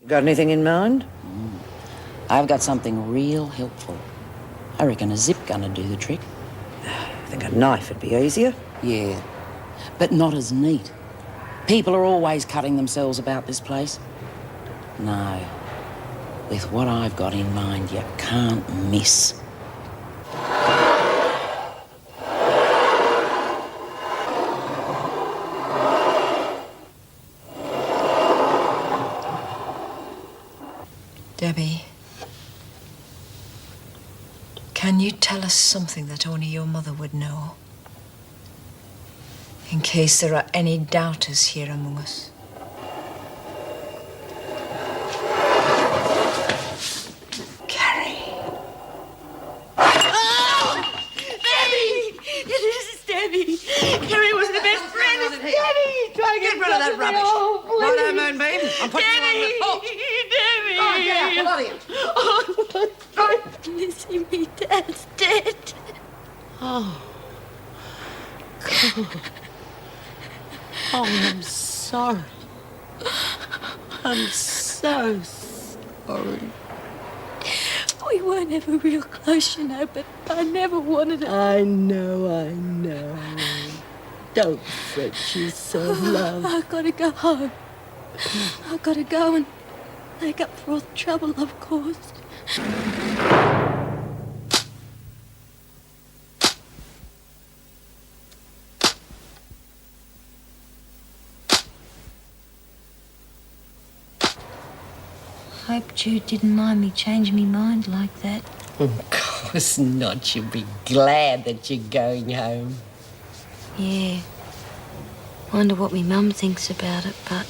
Got anything in mind? I've got something real helpful. I reckon a zip gun would do the trick. I think a knife would be easier. Yeah, but not as neat. People are always cutting themselves about this place. No, with what I've got in mind, you can't miss. Debbie, can you tell us something that only your mother would know? In case there are any doubters here among us. Carrie. Oh! Debbie! This is Debbie. Carrie was the best friend. It's Debbie! Try to get rid of that rubbish. Oh, Righto, Moonbeam. I'm putting you on report. Debbie! Oh, get out. What are you? Oh, Lizzie, me dad's dead. Oh. God. Oh, I'm sorry. I'm so sorry. We weren't ever real close, you know, but I never wanted it. I know. Don't fret yourself, love. I've got to go home. I've got to go and make up for all the trouble I've caused. Hope Jude didn't mind me changing my mind like that. Of course not. You'll be glad that you're going home. Yeah. Wonder what me mum thinks about it, but...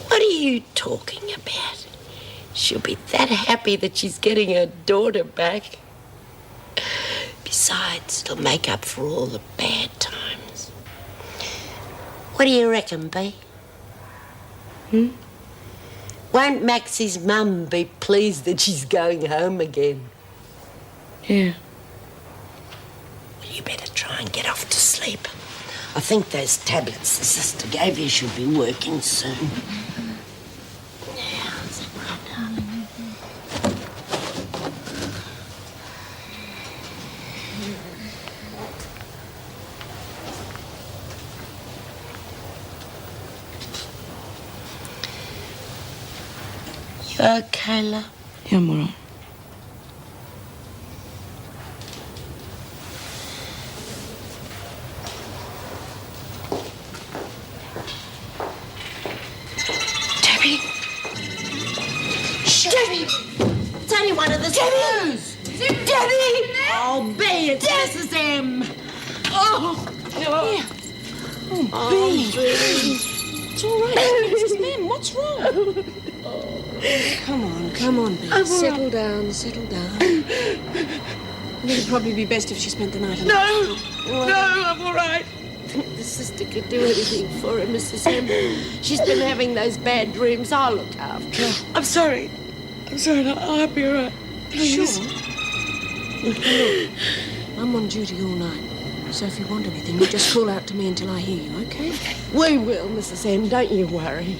What are you talking about? She'll be that happy that she's getting her daughter back. Besides, it'll make up for all the bad times. What do you reckon, Bea? Won't Maxie's mum be pleased that she's going home again? Yeah. Well, you better try and get off to sleep. I think those tablets the sister gave you should be working soon. You okay, love? Yeah, I'm all right. Debbie! Shh! Debbie! It's only one of the screws! Debbie! Oh, Bea, it's Mrs. M. Oh! Oh, Bea! it's all right. Mrs. Mim, what's wrong? Come on, Bea. Settle down. I think it'd probably be best if she spent the night alone. No, I'm all right. I think the sister could do anything for her, Mrs. M. She's been having those bad dreams. I'll look after her. I'm sorry. I'll be all right. Please. Sure. Look, I'm on duty all night. So if you want anything, you just call out to me until I hear you, okay? We will, Mrs. M. Don't you worry.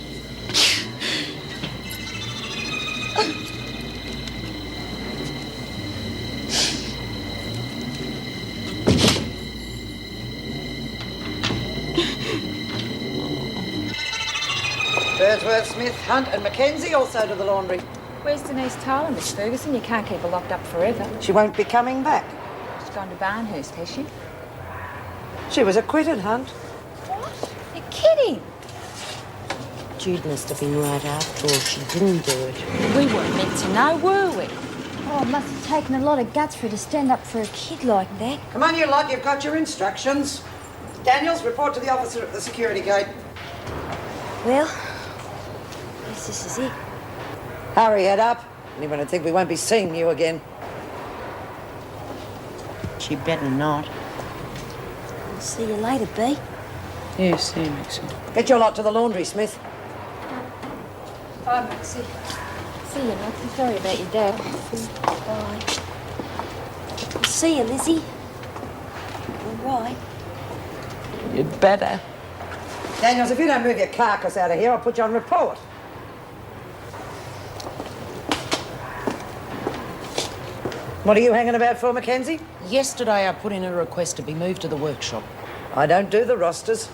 Wordsworth, Smith, Hunt and Mackenzie also to the laundry. Where's Denise Tyler, Miss Ferguson? You can't keep her locked up forever. She won't be coming back. She's gone to Barnhurst, has she? She was acquitted, Hunt. What? You're kidding. Jude must have been right after all. She didn't do it. We weren't meant to know, were we? Oh, it must have taken a lot of guts for her to stand up for a kid like that. Come on, you lot, you've got your instructions. Daniels, report to the officer at the security gate. Well, I guess this is it. Hurry it up. Anyone would think we won't be seeing you again. She better not. I'll see you later, Bea. Yeah, see you, Maxie. Get your lot to the laundry, Smith. Bye, Maxie. See you, Maxie. Sorry about your dad. Bye. I'll see you, Lizzie. All right. You'd better. Daniels, if you don't move your carcass out of here, I'll put you on report. What are you hanging about for, Mackenzie? Yesterday I put in a request to be moved to the workshop. I don't do the rosters.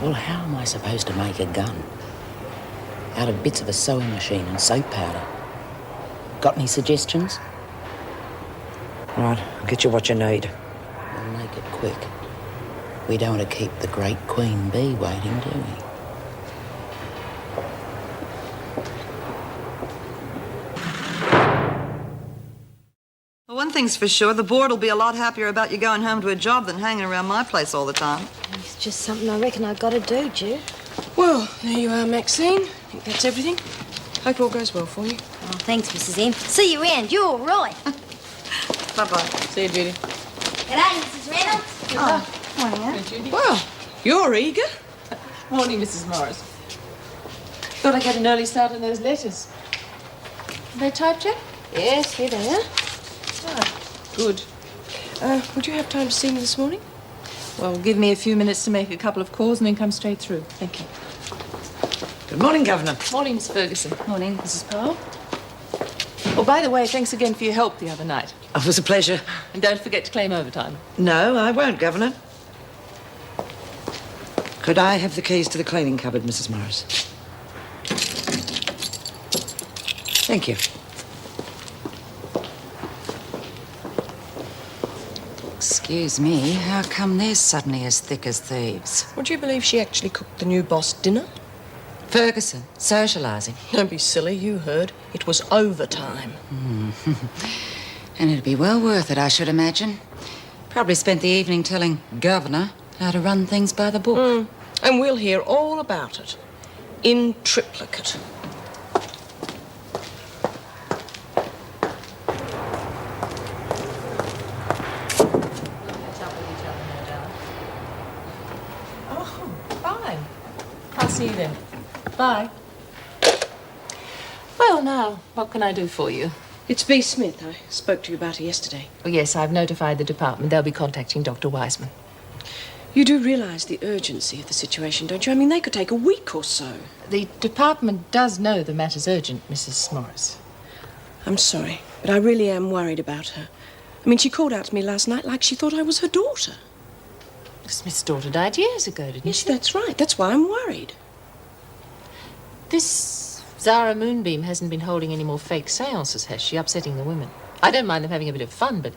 Well, how am I supposed to make a gun? Out of bits of a sewing machine and soap powder. Got any suggestions? Right, I'll get you what you need. We'll make it quick. We don't want to keep the great Queen Bee waiting, do we? Well, one thing's for sure, the board will be a lot happier about you going home to a job than hanging around my place all the time. It's just something I reckon I've got to do, Ju. Well, there you are, Maxine. I think that's everything. Hope all goes well for you. Oh, thanks, Mrs. M. See you around. You're all right. Bye-bye. See you, Judy. G'day, Mrs. Reynolds. Morning, Anne. Judy. Well, you're eager. Morning, Mrs. Morris. Thought I'd get an early start on those letters. Are they typed yet? Yes, here they are. Oh, good. Would you have time to see me this morning? Well, give me a few minutes to make a couple of calls and then come straight through. Thank you. Good morning, Governor. Morning, Miss Ferguson. Morning, Mrs. Powell. Oh, by the way, thanks again for your help the other night. Oh, it was a pleasure. And don't forget to claim overtime. No, I won't, Governor. Could I have the keys to the cleaning cupboard, Mrs. Morris? Thank you. Excuse me, how come they're suddenly as thick as thieves? Would you believe she actually cooked the new boss dinner? Ferguson, socialising. Don't be silly, you heard. It was overtime. And it'd be well worth it, I should imagine. Probably spent the evening telling Governor how to run things by the book. And we'll hear all about it. In triplicate. Oh, fine. I'll see you then. Bye. Well, now, what can I do for you? It's B. Smith. I spoke to you about her yesterday. Oh, yes, I've notified the department. They'll be contacting Dr. Wiseman. You do realise the urgency of the situation, don't you? I mean, they could take a week or so. The department does know the matter's urgent, Mrs. Morris. I'm sorry, but I really am worried about her. I mean, she called out to me last night like she thought I was her daughter. Smith's daughter died years ago, didn't Yes, she? that's right. That's why I'm worried. This Zara Moonbeam hasn't been holding any more fake seances, has she? Upsetting the women. I don't mind them having a bit of fun, but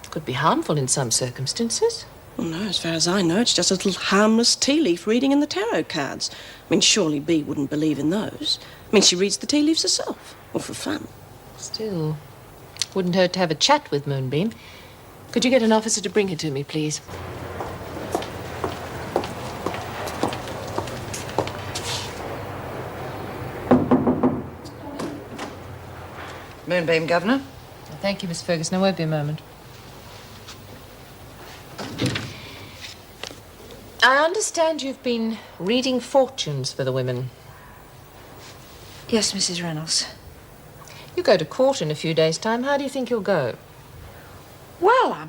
it could be harmful in some circumstances. Well, no, as far as I know, it's just a little harmless tea leaf reading in the tarot cards. I mean, surely B wouldn't believe in those. I mean, she reads the tea leaves herself, or for fun. Still, wouldn't hurt to have a chat with Moonbeam. Could you get an officer to bring her to me, please? Moonbeam, Governor. Thank you, Miss Ferguson. I won't be a moment. I understand you've been reading fortunes for the women. Yes, Mrs. Reynolds. You go to court in a few days' time. How do you think you'll go? Well,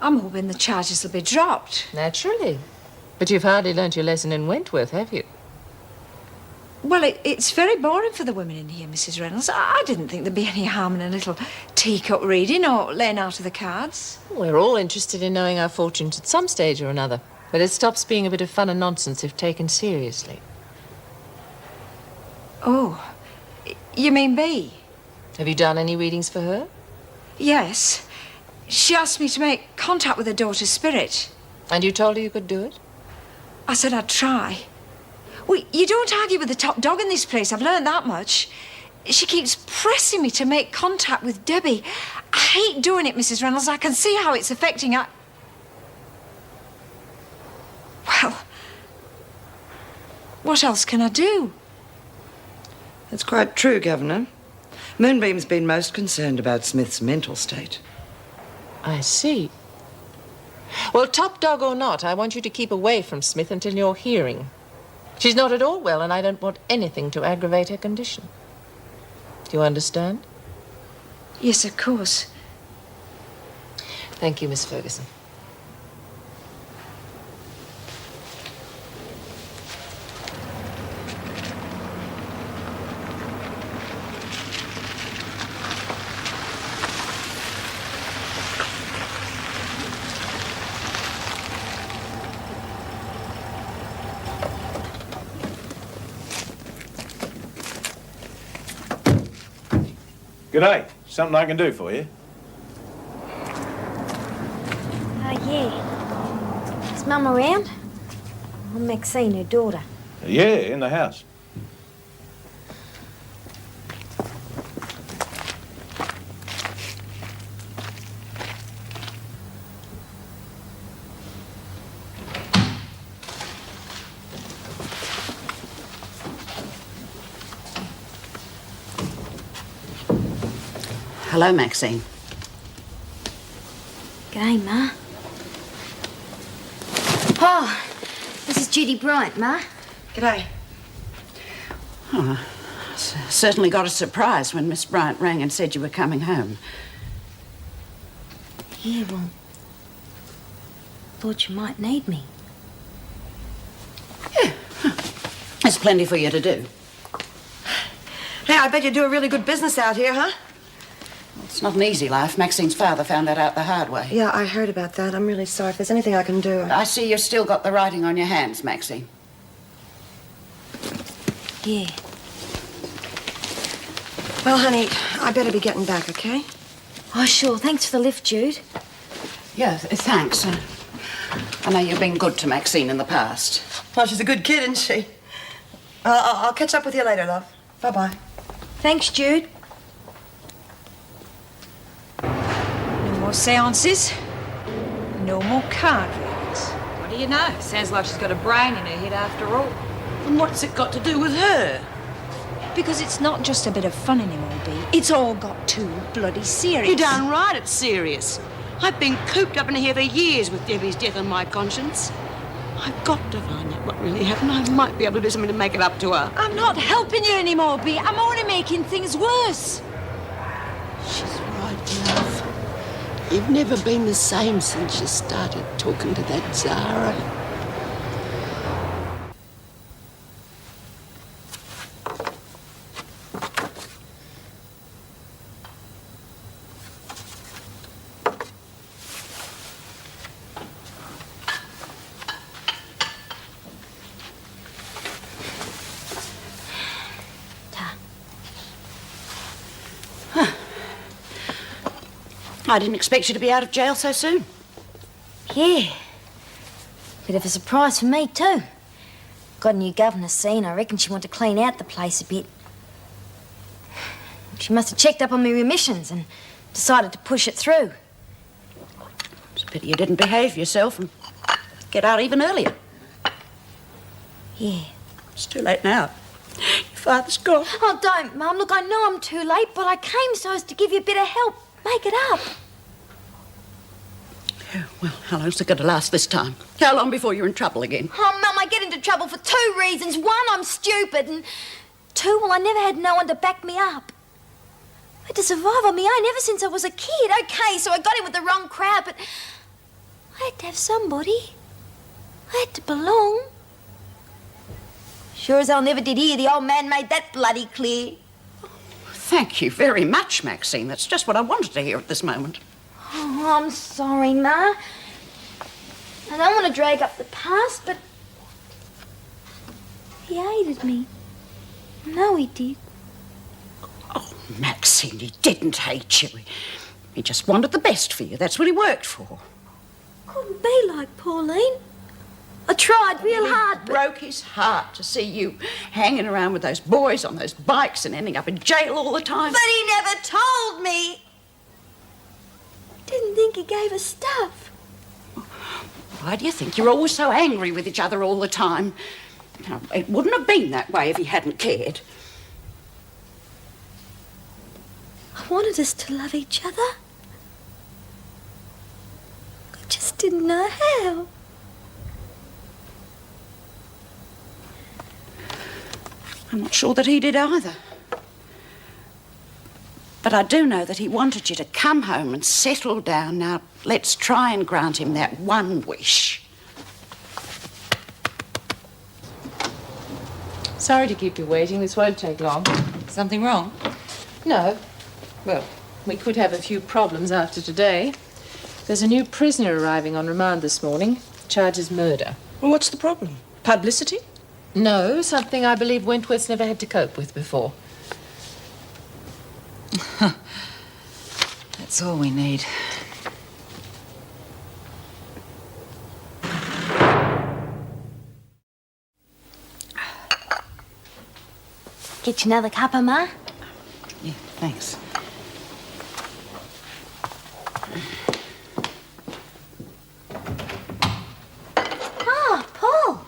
I'm hoping the charges will be dropped. Naturally. But you've hardly learnt your lesson in Wentworth, have you? Well, it's very boring for the women in here, Mrs. Reynolds. I didn't think there'd be any harm in a little teacup reading or laying out of the cards. We're all interested in knowing our fortunes at some stage or another. But it stops being a bit of fun and nonsense if taken seriously. Oh, you mean B? Have you done any readings for her? Yes. She asked me to make contact with her daughter's spirit. And you told her you could do it? I said I'd try. Well, you don't argue with the top dog in this place. I've learned that much. She keeps pressing me to make contact with Debbie. I hate doing it, Mrs. Reynolds. I can see how it's affecting her. Well, what else can I do? That's quite true, Governor. Moonbeam's been most concerned about Smith's mental state. I see. Well, top dog or not, I want you to keep away from Smith until your hearing. She's not at all well, and I don't want anything to aggravate her condition. Do you understand? Yes, of course. Thank you, Miss Ferguson. G'day. Something I can do for you? Yeah. Is Mum around? I'm Maxine, her daughter. Yeah, in the house. Hello, Maxine. G'day, Ma. Oh, this is Judy Bryant, Ma. G'day. Oh, certainly got a surprise when Miss Bryant rang and said you were coming home. Yeah, well, thought you might need me. Yeah, there's plenty for you to do. Hey, I bet you do a really good business out here, huh? It's not an easy life. Maxine's father found that out the hard way. Yeah, I heard about that. I'm really sorry. If there's anything I can do... I see you've still got the writing on your hands, Maxine. Yeah. Well, honey, I better be getting back, okay? Oh, sure. Thanks for the lift, Jude. Yeah, thanks. I know you've been good to Maxine in the past. Well, she's a good kid, isn't she? I'll catch up with you later, love. Bye-bye. Thanks, Jude. No more seances. No more card readings. What do you know? Sounds like she's got a brain in her head after all. And what's it got to do with her? Because it's not just a bit of fun anymore, Bea. It's all got too bloody serious. You're darn right it's serious. I've been cooped up in here for years with Debbie's death on my conscience. I've got to find out what really happened. I might be able to do something to make it up to her. I'm not helping you anymore, Bea. I'm only making things worse. She's right, love. You've never been the same since you started talking to that Zara. I didn't expect you to be out of jail so soon. Yeah. Bit of a surprise for me, too. Got a new governor seen. I reckon she wanted to clean out the place a bit. She must have checked up on my remissions and decided to push it through. It's a pity you didn't behave yourself and get out even earlier. Yeah. It's too late now. Your father's gone. Oh, don't, Mum. Look, I know I'm too late, but I came so as to give you a bit of help. Make it up. Yeah, well, how long's it going to last this time? How long before you're in trouble again? Oh, Mum, I get into trouble for 2 reasons. 1, I'm stupid, and 2, well, I never had no one to back me up. I had to survive on my own ever since I was a kid. Okay, so I got in with the wrong crowd, but I had to have somebody. I had to belong. Sure as hell never did hear the old man made that bloody clear. Thank you very much, Maxine. That's just what I wanted to hear at this moment. Oh, I'm sorry, Ma. I don't want to drag up the past, but he hated me. I know he did. Oh, Maxine, he didn't hate you. He just wanted the best for you. That's what he worked for. Couldn't be like Pauline. I tried real hard, but... broke his heart to see you hanging around with those boys on those bikes and ending up in jail all the time. But he never told me. Didn't think he gave us stuff. Why do you think you're always so angry with each other all the time? Now, it wouldn't have been that way if he hadn't cared. I wanted us to love each other. I just didn't know how. I'm not sure that he did either. But I do know that he wanted you to come home and settle down. Now, let's try and grant him that one wish. Sorry to keep you waiting. This won't take long. Something wrong? No. Well, we could have a few problems after today. There's a new prisoner arriving on remand this morning. Charges murder. Well, what's the problem? Publicity? No, something I believe Wentworth's never had to cope with before. That's all we need. Get you another cuppa, Ma? Yeah, thanks. Oh, Paul.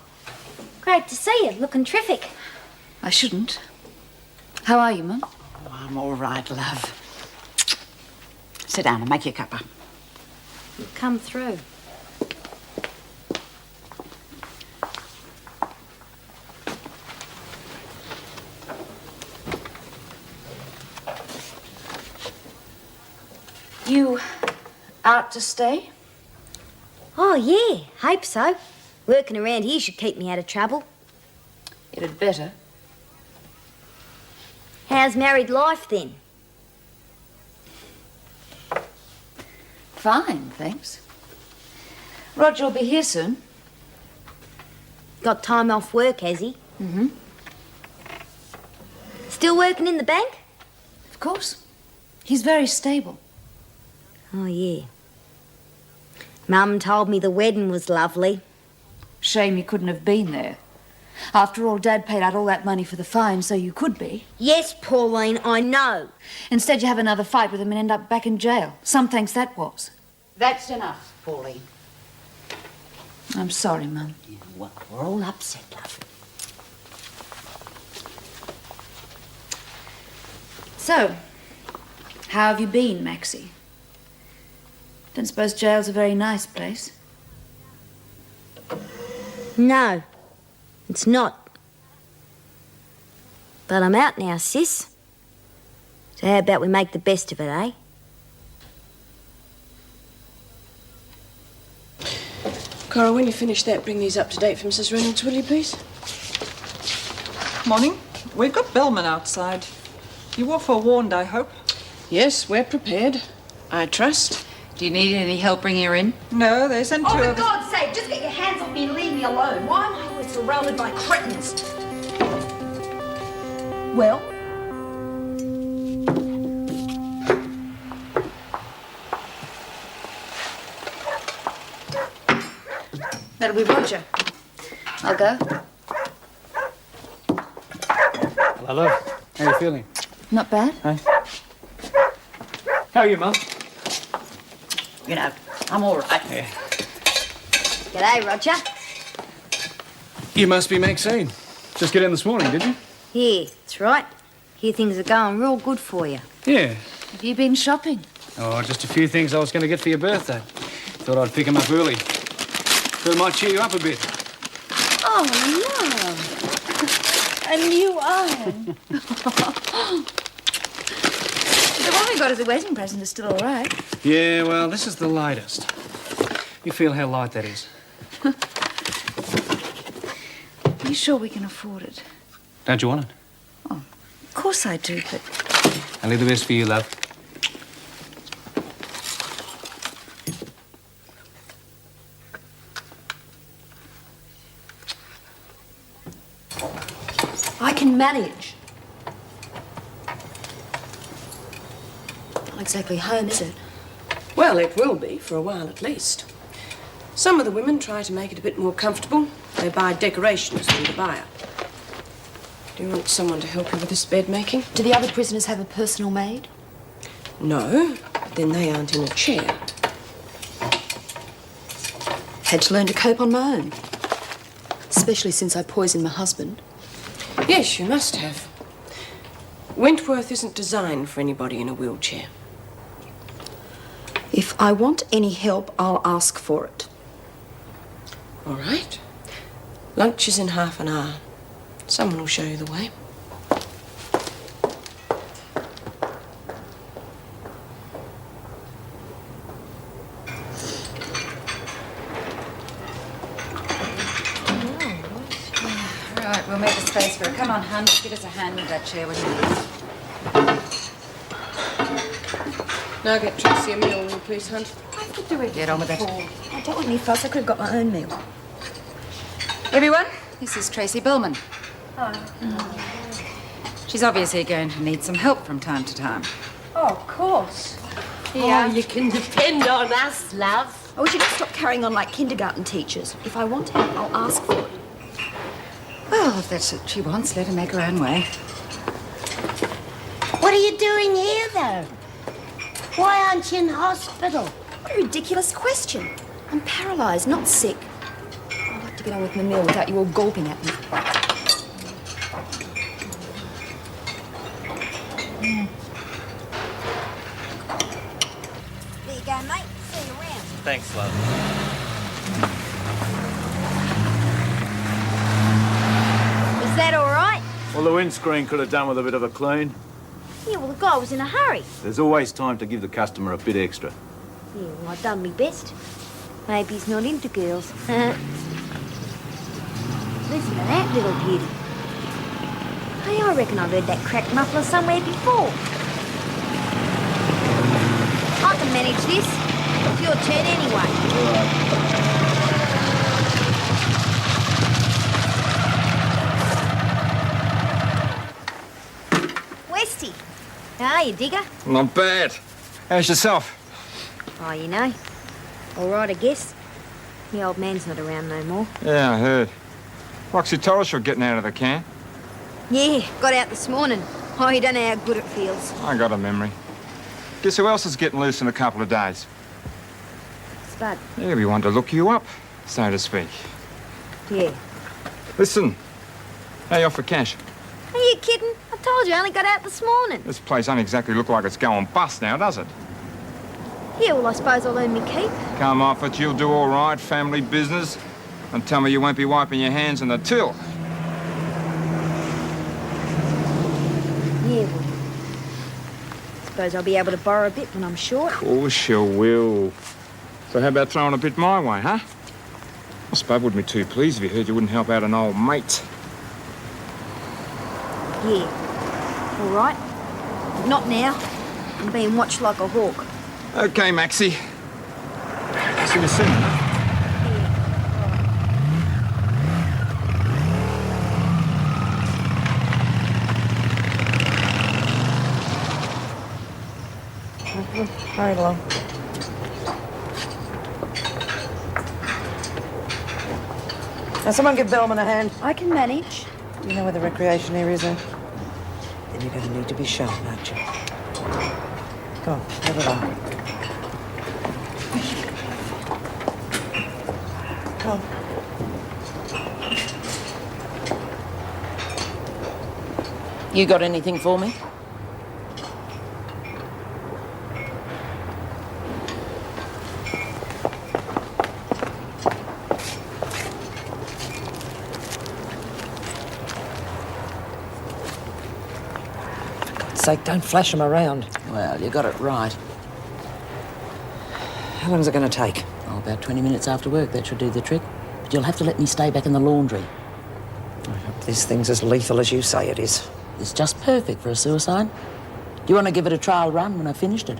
Great to see you. Looking terrific. I shouldn't. How are you, Mum? Oh, I'm all right, love. Sit down and make your cuppa. You've come through. You out to stay? Oh, yeah. Hope so. Working around here should keep me out of trouble. It'd better. How's married life, then? Fine, thanks. Roger will be here soon. Got time off work, has he? Mm-hmm. Still working in the bank? Of course. He's very stable. Oh, yeah. Mum told me the wedding was lovely. Shame you couldn't have been there. After all, Dad paid out all that money for the fine, so you could be. Yes, Pauline, I know. Instead, you have another fight with him and end up back in jail. Some thinks that was. That's enough, Pauline. I'm sorry, Mum. Yeah, well, we're all upset, love. So, how have you been, Maxie? Don't suppose jail's a very nice place? No, it's not. But I'm out now, sis. So how about we make the best of it, eh? Cora, when you finish that, bring these up to date for Mrs. Reynolds, will you, please? Morning. We've got bellman outside. You were forewarned, I hope. Yes, we're prepared. I trust. Do you need any help bringing her in? No, they sent two Oh, of for God's sake, just get your hands off me and leave me alone. Why am I always surrounded by cretins? Well? That'll be Roger. I'll go. Hello, love. How are you feeling? Not bad. Hey? How are you, Mum? You know, I'm all right. Yeah. G'day, Roger. You must be Maxine. Just get in this morning, did you? Yeah, that's right. Hear things are going real good for you. Yeah. Have you been shopping? Oh, just a few things I was going to get for your birthday. Thought I'd pick them up early. Thought it might cheer you up a bit. Oh, love. A new iron. The one we got as a wedding present is still all right. Yeah, well, this is the lightest. You feel how light that is? Are you sure we can afford it? Don't you want it? Oh, of course I do, but... I'll leave the best for you, love. I can manage. Not exactly home, is it? Well, it will be, for a while at least. Some of the women try to make it a bit more comfortable. They buy decorations from the buyer. Do you want someone to help you with this bed making? Do the other prisoners have a personal maid? No, but then they aren't in a chair. Had to learn to cope on my own. Especially since I poisoned my husband. Yes, you must have. Wentworth isn't designed for anybody in a wheelchair. If I want any help, I'll ask for it. All right. Lunch is in half an hour. Someone will show you the way. Right, we'll make a space for her. Come on, hun. Give us a hand with that chair, will you? Now get Tracy a meal, will you please, hun? I could do it. Get on with it. I don't want any fuss. I could have got my own meal. Everyone, this is Tracy Billman. Hi. She's obviously going to need some help from time to time. Oh, of course. Oh, you can depend on us, love. Oh, would you not stop carrying on like kindergarten teachers? If I want help, I'll ask for it. Well, if that's what she wants, let her make her own way. What are you doing here, though? Why aren't you in hospital? What a ridiculous question. I'm paralysed, not sick. I'd like to get on with my meal without you all gulping at me. There you go, mate. See you around. Thanks, love. Was that all right? Well, the windscreen could have done with a bit of a clean. Yeah, well, the guy was in a hurry. There's always time to give the customer a bit extra. Yeah, well, I've done my best. Maybe he's not into girls. Listen to that little beauty. Hey, I reckon I've heard that cracked muffler somewhere before. I can manage this. It's your turn anyway. All right. Westy. How are you, digger? Not bad. How's yourself? Oh, you know. All right, I guess. The old man's not around no more. Yeah, I heard. Roxy told us you're getting out of the can. Yeah, got out this morning. Oh, you don't know how good it feels. I got a memory. Guess who else is getting loose in a couple of days? Spud. Yeah, we want to look you up, so to speak. Yeah. Listen, how you off for cash? Are you kidding? I told you I only got out this morning. This place don't exactly look like it's going bust now, does it? Yeah, well, I suppose I'll earn me keep. Come off it, you'll do all right, family business. And tell me you won't be wiping your hands in the till. Yeah, well, suppose I'll be able to borrow a bit when I'm short. Of course you will. So how about throwing a bit my way, huh? I suppose wouldn't be too pleased if you heard you wouldn't help out an old mate. Yeah. All right. But not now. I'm being watched like a hawk. Okay, Maxie. See you soon, huh? Hurry along. Now, someone give Bellman a hand. I can manage. Do you know where the recreation areas are? Then you're going to need to be sharp, aren't you? Come on, over along. Come on. You got anything for me? Sake, don't flash them around. Well, you got it right. How long is it going to take? Oh, about 20 minutes after work, that should do the trick. But you'll have to let me stay back in the laundry. I hope this thing's as lethal as you say it is. It's just perfect for a suicide. Do you want to give it a trial run when I've finished it?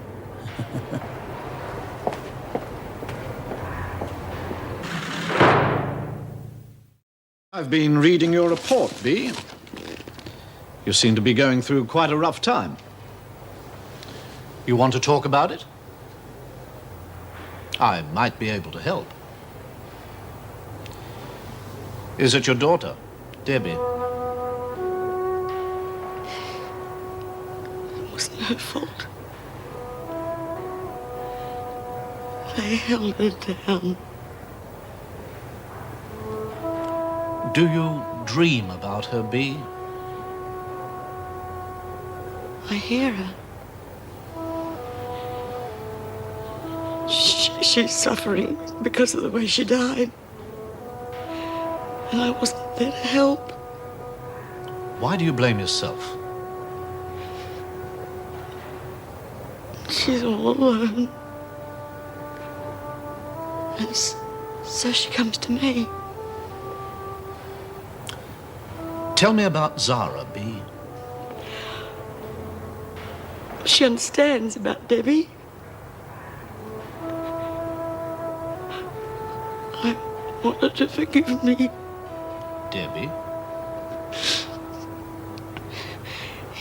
I've been reading your report, Bee. You seem to be going through quite a rough time. You want to talk about it? I might be able to help. Is it your daughter, Debbie? It wasn't her fault. They held her down. Do you dream about her, Bee? I hear her. She's suffering because of the way she died. And I wasn't there to help. Why do you blame yourself? She's all alone. And so she comes to me. Tell me about Zara, Bee. She understands about Debbie. I want her to forgive me. Debbie?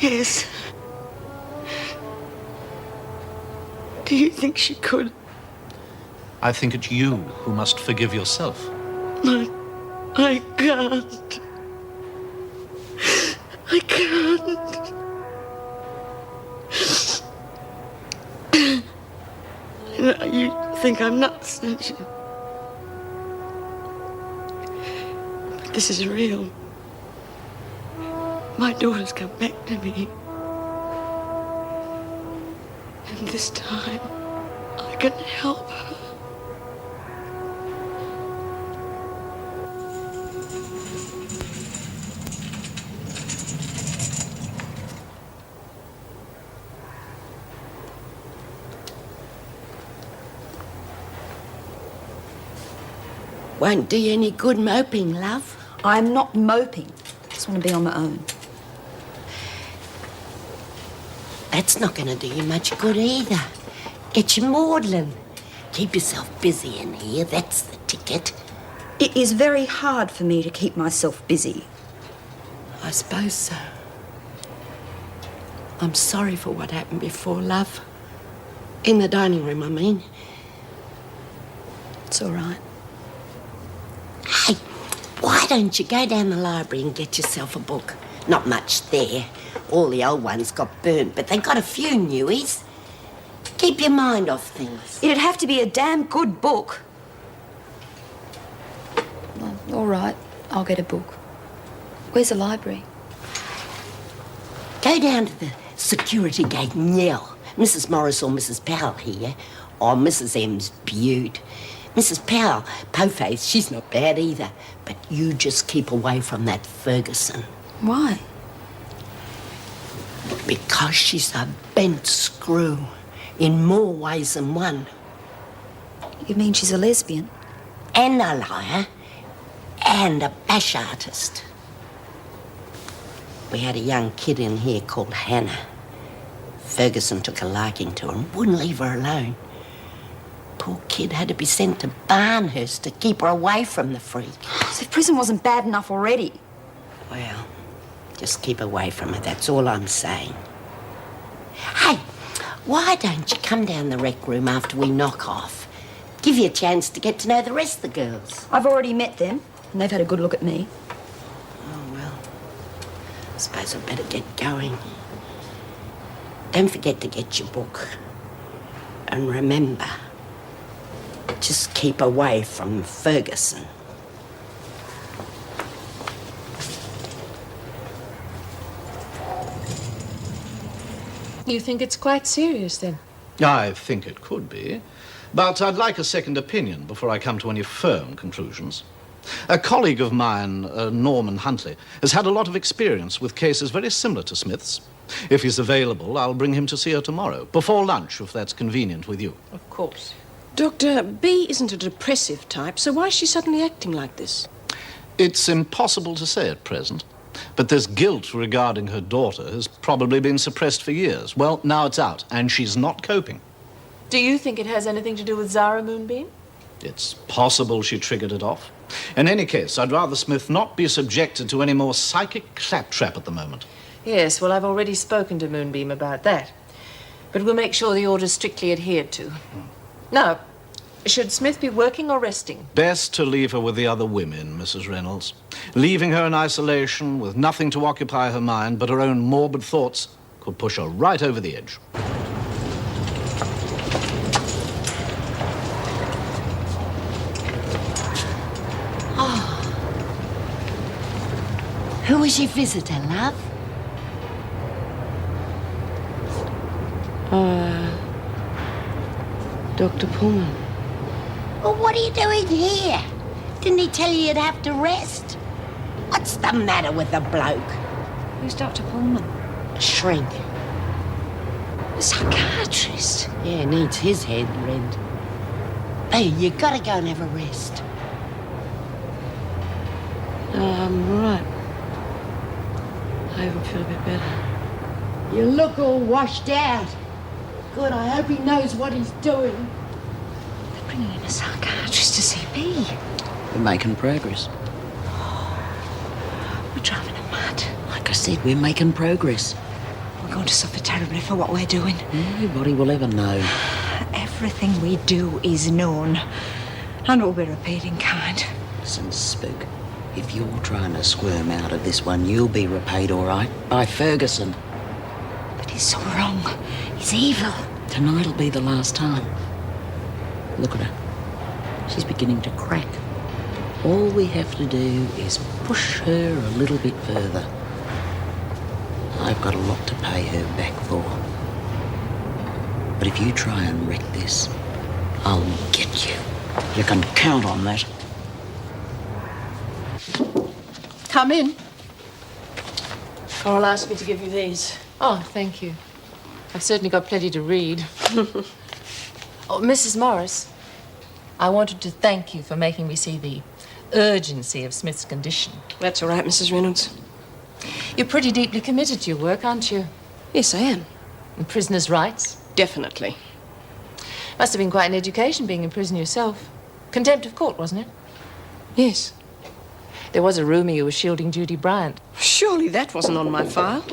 Yes. Do you think she could? I think it's you who must forgive yourself. I can't. I can't. You think I'm nuts, don't you? But this is real. My daughter's come back to me. And this time, I can help her. Won't do you any good moping, love. I'm not moping. I just want to be on my own. That's not going to do you much good either. Get you maudlin. Keep yourself busy in here, that's the ticket. It is very hard for me to keep myself busy. I suppose so. I'm sorry for what happened before, love. In the dining room, I mean. It's all right. Hey, why don't you go down the library and get yourself a book? Not much there. All the old ones got burnt, but they got a few newies. Keep your mind off things. It'd have to be a damn good book. Well, all right, I'll get a book. Where's the library? Go down to the security gate and yell. Mrs. Morris or Mrs. Powell here, or Mrs. M's beaut. Mrs. Powell, po-face, she's not bad either. But you just keep away from that Ferguson. Why? Because she's a bent screw in more ways than one. You mean she's a lesbian? And a liar. And a bash artist. We had a young kid in here called Hannah. Ferguson took a liking to her and wouldn't leave her alone. Poor kid had to be sent to Barnhurst to keep her away from the freak. So if prison wasn't bad enough already. Well, just keep away from her, that's all I'm saying. Hey, why don't you come down the rec room after we knock off? Give you a chance to get to know the rest of the girls. I've already met them, and they've had a good look at me. Oh, well, I suppose I'd better get going. Don't forget to get your book. And remember, just keep away from Ferguson. You think it's quite serious, then? I think it could be. But I'd like a second opinion before I come to any firm conclusions. A colleague of mine, Norman Huntley, has had a lot of experience with cases very similar to Smith's. If he's available, I'll bring him to see her tomorrow, before lunch, if that's convenient with you. Of course. Doctor, B isn't a depressive type, so why is she suddenly acting like this? It's impossible to say at present, but this guilt regarding her daughter has probably been suppressed for years. Well, now it's out, and she's not coping. Do you think it has anything to do with Zara Moonbeam? It's possible she triggered it off. In any case, I'd rather Smith not be subjected to any more psychic claptrap at the moment. Yes, well, I've already spoken to Moonbeam about that. But we'll make sure the order's strictly adhered to. Now, should Smith be working or resting? Best to leave her with the other women, Mrs. Reynolds. Leaving her in isolation with nothing to occupy her mind but her own morbid thoughts could push her right over the edge. Who was your visitor, love? Dr. Pullman. Well, what are you doing here? Didn't he tell you you'd have to rest? What's the matter with the bloke? Who's Dr. Pullman? Shrink. A psychiatrist. Yeah, needs his head read. Hey, you gotta go and have a rest. I'm right. I even feel a bit better. You look all washed out. Good, I hope he knows what he's doing. They're bringing in a psychiatrist to see me. We're making progress. We're driving him mad. Like I said, we're making progress. We're going to suffer terribly for what we're doing. Nobody will ever know. everything we do is known. And we'll be repaid kind. Listen, Spook, if you're trying to squirm out of this one, you'll be repaid all right by Ferguson. But he's so wrong. He's evil. Tonight'll be the last time. Look at her. She's beginning to crack. All we have to do is push her a little bit further. I've got a lot to pay her back for. But if you try and wreck this, I'll get you. You can count on that. Come in. Coral asked me to give you these. Oh, thank you. I've certainly got plenty to read. Oh, Mrs. Morris, I wanted to thank you for making me see the urgency of Smith's condition. That's all right, Mrs. Reynolds. You're pretty deeply committed to your work, aren't you? Yes, I am. And prisoners' rights? Definitely. Must have been quite an education being in prison yourself. Contempt of court, wasn't it? Yes. There was a rumour you were shielding Judy Bryant. Surely that wasn't on my file.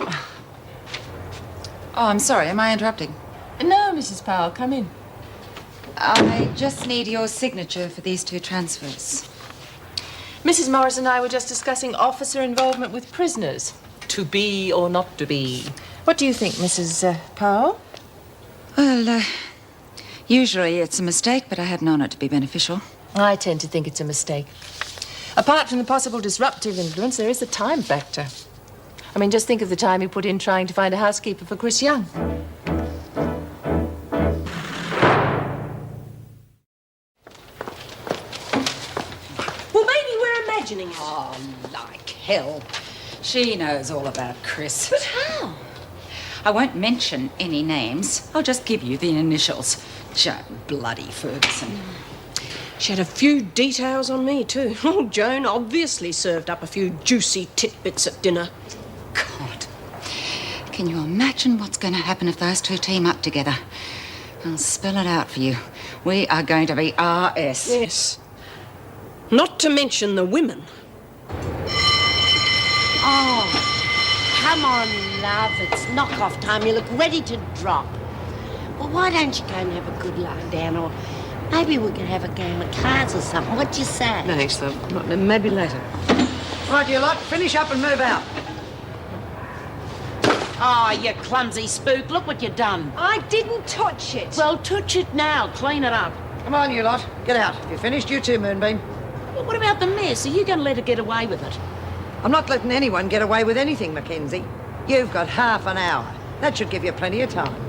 Oh, I'm sorry. Am I interrupting? No, Mrs. Powell, come in. I just need your signature for these 2 transfers. Mrs. Morris and I were just discussing officer involvement with prisoners. To be or not to be. What do you think, Mrs. Powell? Well, usually it's a mistake, but I had known it to be beneficial. I tend to think it's a mistake. Apart from the possible disruptive influence, there is the time factor. I mean, just think of the time you put in trying to find a housekeeper for Chris Young. Well, maybe we're imagining it. Oh, like hell. She knows all about Chris. But how? I won't mention any names. I'll just give you the initials. Joan bloody Ferguson. She had a few details on me, too. Oh, Joan obviously served up a few juicy titbits at dinner. God. Can you imagine what's going to happen if those 2 team up together? I'll spell it out for you. We are going to be RS. Yes. Not to mention the women. Oh, come on, love. It's knock-off time. You look ready to drop. Well, why don't you go and have a good lie down, or maybe we can have a game of cards or something. What do you say? No, thanks, love. Maybe later. Right, you lot, finish up and move out. Oh, you clumsy spook. Look what you've done. I didn't touch it. Well, touch it now. Clean it up. Come on, you lot. Get out. If you're finished, you too, Moonbeam. Well, what about the mess? Are you going to let her get away with it? I'm not letting anyone get away with anything, Mackenzie. You've got half an hour. That should give you plenty of time.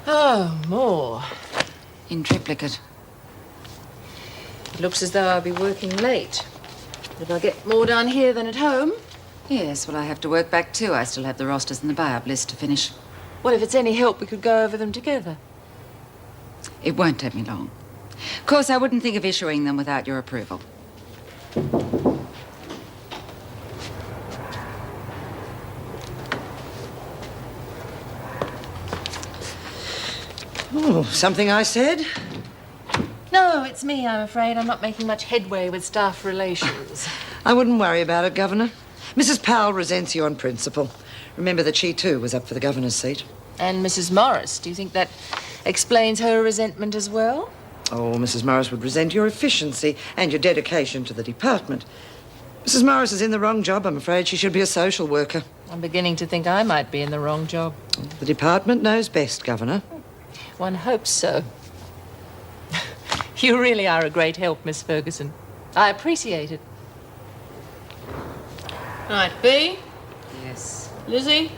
Oh, more. In triplicate. It looks as though I'll be working late. If I get more done here than at home. Yes, well, I have to work back too. I still have the rosters and the buy-up list to finish. Well, if it's any help, we could go over them together. It won't take me long. Of course, I wouldn't think of issuing them without your approval. Oh, something I said? No, it's me, I'm afraid. I'm not making much headway with staff relations. I wouldn't worry about it, Governor. Mrs. Powell resents you on principle. Remember that she, too, was up for the governor's seat. And Mrs. Morris, do you think that explains her resentment as well? Oh, Mrs. Morris would resent your efficiency and your dedication to the department. Mrs. Morris is in the wrong job, I'm afraid. She should be a social worker. I'm beginning to think I might be in the wrong job. The department knows best, Governor. One hopes so. You really are a great help, Miss Ferguson. I appreciate it. Right, B? Yes. Lizzie?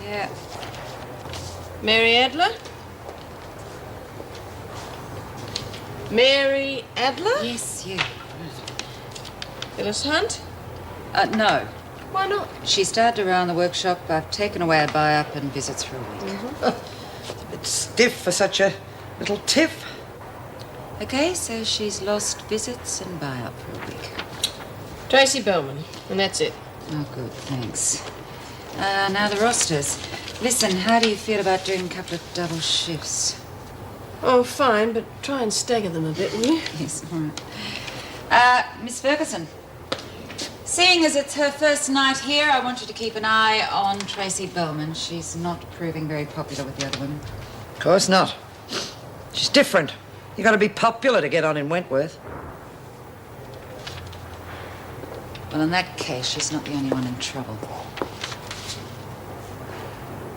Yeah. Mary Adler? Mary Adler? Yes, you. Phyllis Hunt? No. Why not? She started around the workshop. I've taken away a buy-up and visits for a week. It's a bit stiff for such a little tiff. Okay, so she's lost visits and buy-up for a week. Tracy Bowman, and that's it. Oh, good, thanks. Now the rosters. Listen, how do you feel about doing a couple of double shifts? Oh, fine, but try and stagger them a bit, will you? Yes, all right. Miss Ferguson, seeing as it's her first night here, I want you to keep an eye on Tracy Bowman. She's not proving very popular with the other women. Of course not. She's different. You got to be popular to get on in Wentworth. Well, in that case, she's not the only one in trouble.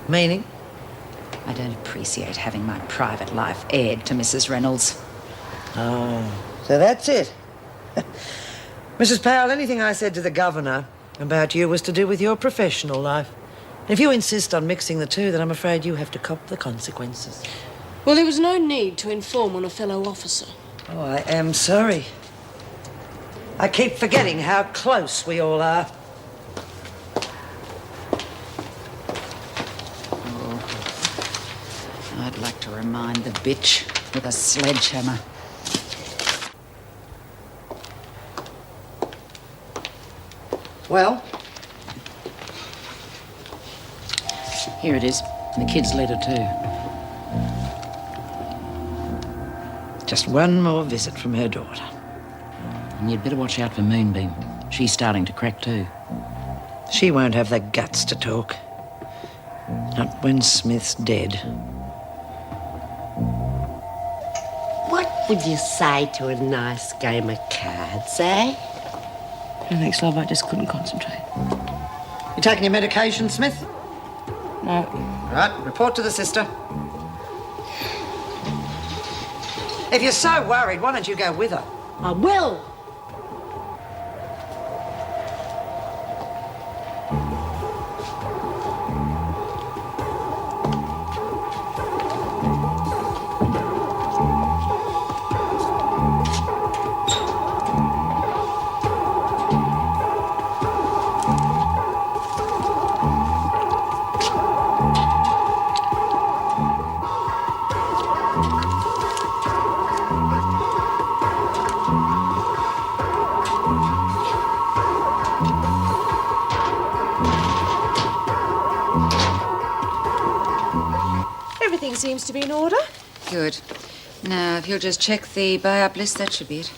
Meaning? I don't appreciate having my private life aired to Mrs. Reynolds. Oh, so that's it. Mrs. Powell, anything I said to the governor about you was to do with your professional life. If you insist on mixing the two, then I'm afraid you have to cop the consequences. Well, there was no need to inform on a fellow officer. Oh, I am sorry. I keep forgetting how close we all are. Oh, I'd like to remind the bitch with a sledgehammer. Well? Here it is. The kid's letter, too. Just one more visit from her daughter. And you'd better watch out for Moonbeam. She's starting to crack, too. She won't have the guts to talk. Not when Smith's dead. What would you say to a nice game of cards, eh? Thanks, love. I just couldn't concentrate. You taking your medication, Smith? No. Right, report to the sister. If you're so worried, why don't you go with her? I will. Everything seems to be in order. Good. Now, if you'll just check the buy-up list, that should be it.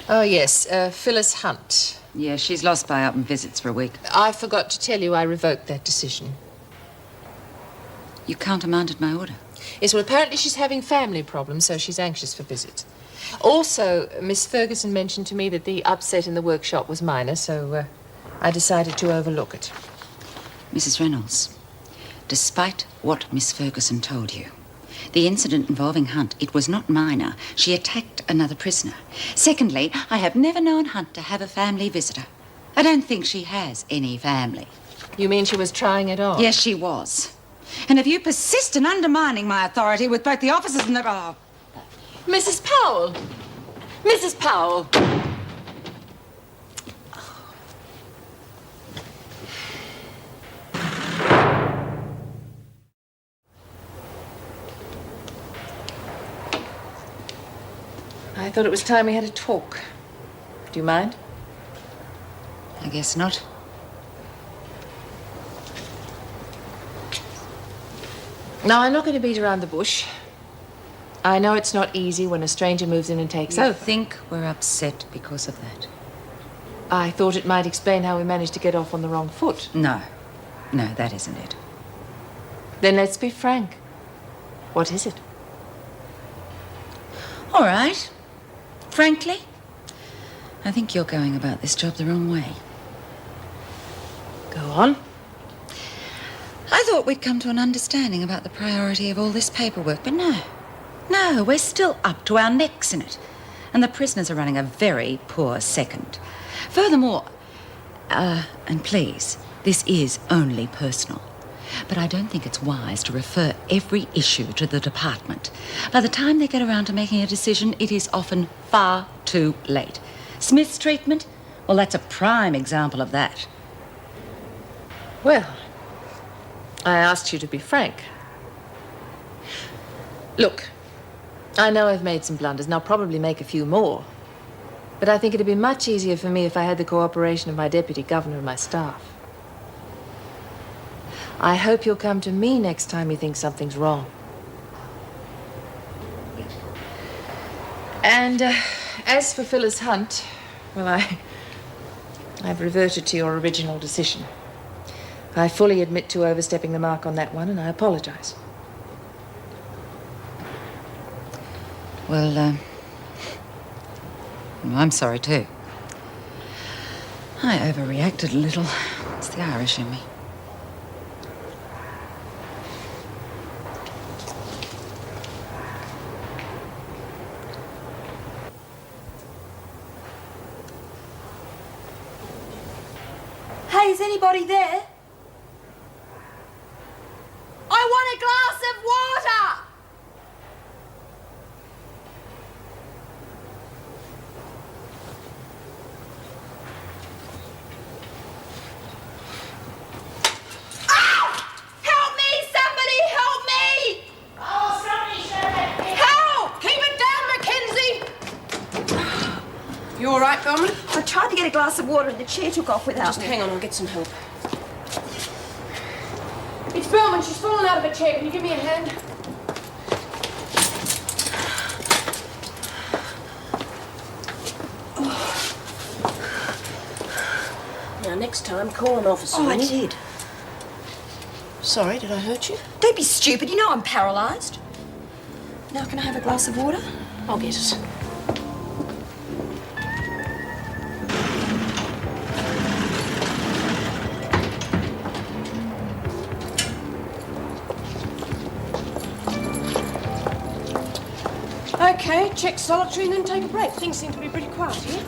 Oh, yes, Phyllis Hunt. Yeah, she's lost buy-up and visits for a week. I forgot to tell you I revoked that decision. You countermanded my order. Yes, well, apparently she's having family problems, so she's anxious for visits. Also, Miss Ferguson mentioned to me that the upset in the workshop was minor, so I decided to overlook it. Mrs. Reynolds, despite what Miss Ferguson told you, the incident involving Hunt, it was not minor. She attacked another prisoner. Secondly, I have never known Hunt to have a family visitor. I don't think she has any family. You mean she was trying it on? Yes, she was. And if you persist in undermining my authority with both the officers and the... Oh. Mrs. Powell! Mrs. Powell! I thought it was time we had a talk. Do you mind? I guess not. No, I'm not going to beat around the bush. I know it's not easy when a stranger moves in and takes over. I think we're upset because of that. I thought it might explain how we managed to get off on the wrong foot. No. No, that isn't it. Then let's be frank. What is it? All right. Frankly, I think you're going about this job the wrong way. Go on. I thought we'd come to an understanding about the priority of all this paperwork, but no. No, we're still up to our necks in it. And the prisoners are running a very poor second. Furthermore, and please, this is only personal, but I don't think it's wise to refer every issue to the department. By the time they get around to making a decision, it is often far too late. Smith's treatment? Well, that's a prime example of that. Well, I asked you to be frank. Look, I know I've made some blunders, and I'll probably make a few more. But I think it'd be much easier for me if I had the cooperation of my deputy governor and my staff. I hope you'll come to me next time you think something's wrong. And as for Phyllis Hunt, well, I've reverted to your original decision. I fully admit to overstepping the mark on that one, and I apologize. Well, I'm sorry too. I overreacted a little. It's the Irish in me. Hey, is anybody there? I want a glass of water! You all right, Bowman? I tried to get a glass of water and the chair took off without Just me. hang on, I'll get some help. It's Bowman. She's fallen out of her chair. Can you give me a hand? Now, next time, call an officer. Oh, I will you? did. Sorry, did I hurt you? Don't be stupid. You know I'm paralysed. Now, can I have a glass of water? I'll get it. Okay, check solitary and then take a break. Things seem to be pretty quiet here.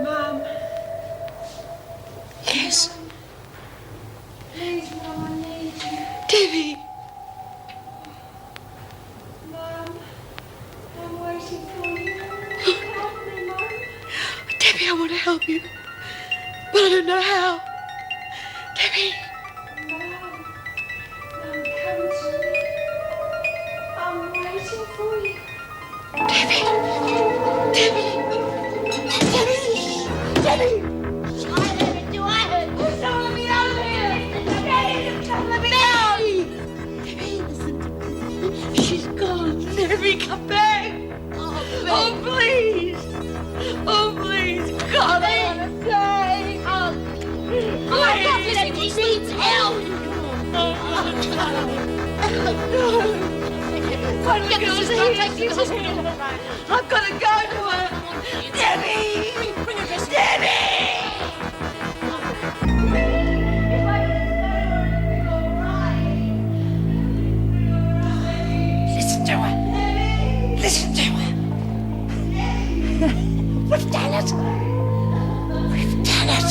Mum. Yes. Please, Mum, I need you. Debbie! Mum, I'm waiting for you. Help me, Mum. Debbie, I want to help you, but I don't know how. Debbie! Mum, come to me. I'm waiting for you. Debbie! Debbie! Debbie! Debbie! Do I hurt you? Don't let me out of here! Debbie, don't let me out! Debbie, listen to me. She's gone. Debbie, come back. Oh, please. Oh, please. God, I want to die. I've got this. He needs help. I've got to go to her. Debbie! Debbie! Listen to her. Listen to her. We've done it. We've done it.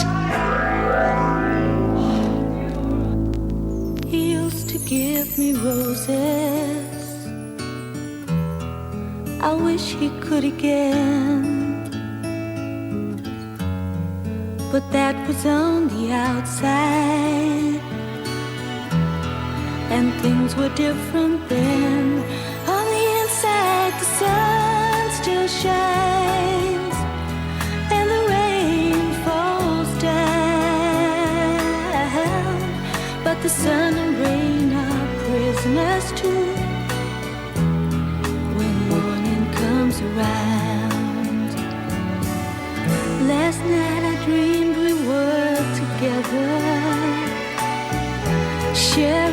He used to give me roses. I wish he could again. But that was on the outside, and things were different then. On the inside, the sun still shines, and the rain falls down. But the sun and rain are prisoners too when morning comes around. Last night I dreamed we were together, sharing